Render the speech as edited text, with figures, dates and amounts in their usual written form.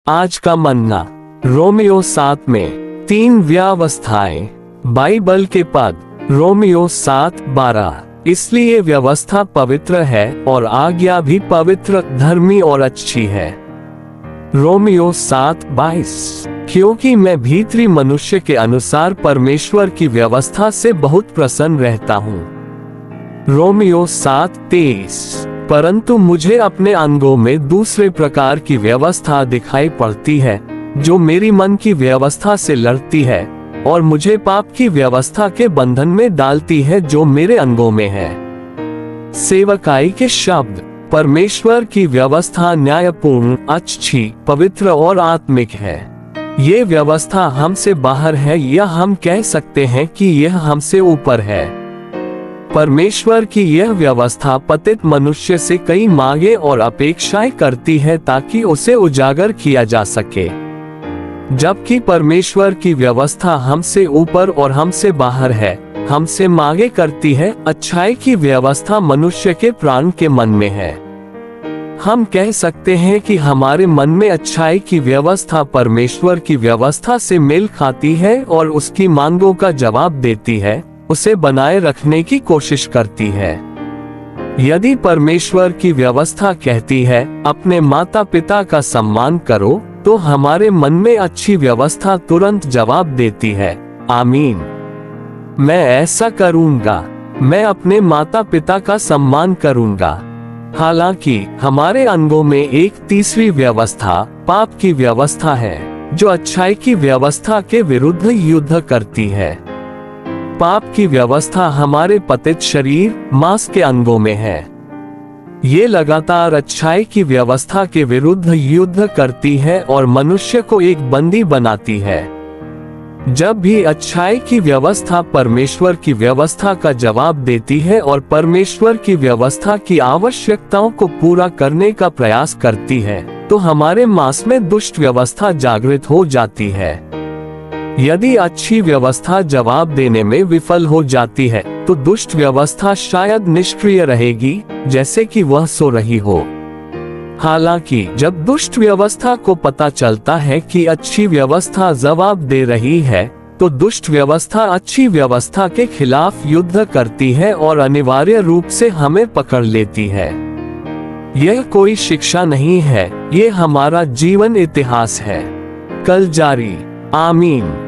आज का मन्ना, रोमियो 7 में 3 व्यवस्थाएं। बाइबल के पद, रोमियो 7:12। इसलिए व्यवस्था पवित्र है और आज्ञा भी पवित्र, धर्मी और अच्छी है। रोमियो 7:22। क्योंकि मैं भीतरी मनुष्य के अनुसार परमेश्वर की व्यवस्था से बहुत प्रसन्न रहता हूँ। रोमियो 7:23। परंतु मुझे अपने अंगों में दूसरे प्रकार की व्यवस्था दिखाई पड़ती है, जो मेरी मन की व्यवस्था से लड़ती है और मुझे पाप की व्यवस्था के बंधन में डालती है जो मेरे अंगों में है। सेवकाई के शब्द, परमेश्वर की व्यवस्था न्यायपूर्ण, अच्छी, पवित्र और आत्मिक है। ये व्यवस्था हमसे बाहर है या हम कह सकते हैं कि यह हमसे ऊपर है। परमेश्वर की यह व्यवस्था पतित मनुष्य से कई मांगे और अपेक्षाएं करती है ताकि उसे उजागर किया जा सके, जबकि परमेश्वर की व्यवस्था हमसे ऊपर और हमसे बाहर है, हमसे मांगे करती है। अच्छाई की व्यवस्था मनुष्य के प्राण के मन में है। हम कह सकते हैं कि हमारे मन में अच्छाई की व्यवस्था परमेश्वर की व्यवस्था से मेल खाती है और उसकी मांगों का जवाब देती है, उसे बनाए रखने की कोशिश करती है। यदि परमेश्वर की व्यवस्था कहती है अपने माता पिता का सम्मान करो, तो हमारे मन में अच्छी व्यवस्था तुरंत जवाब देती है, आमीन, मैं ऐसा करूंगा, मैं अपने माता पिता का सम्मान करूंगा। हालांकि हमारे अंगों में एक तीसरी व्यवस्था, पाप की व्यवस्था है, जो अच्छाई की व्यवस्था के विरुद्ध युद्ध करती है। पाप की व्यवस्था हमारे पतित शरीर, मांस के अंगों में है। ये लगातार अच्छाई की व्यवस्था के विरुद्ध युद्ध करती है और मनुष्य को एक बंदी बनाती है। जब भी अच्छाई की व्यवस्था परमेश्वर की व्यवस्था का जवाब देती है और परमेश्वर की व्यवस्था की आवश्यकताओं को पूरा करने का प्रयास करती है, तो हमारे मांस में दुष्ट व्यवस्था जागृत हो जाती है। यदि अच्छी व्यवस्था जवाब देने में विफल हो जाती है, तो दुष्ट व्यवस्था शायद निष्क्रिय रहेगी, जैसे कि वह सो रही हो। हालांकि जब दुष्ट व्यवस्था को पता चलता है कि अच्छी व्यवस्था जवाब दे रही है, तो दुष्ट व्यवस्था अच्छी व्यवस्था के खिलाफ युद्ध करती है और अनिवार्य रूप से हमें पकड़ लेती है। यह कोई शिक्षा नहीं है, ये हमारा जीवन इतिहास है। कल जारी। आमीन।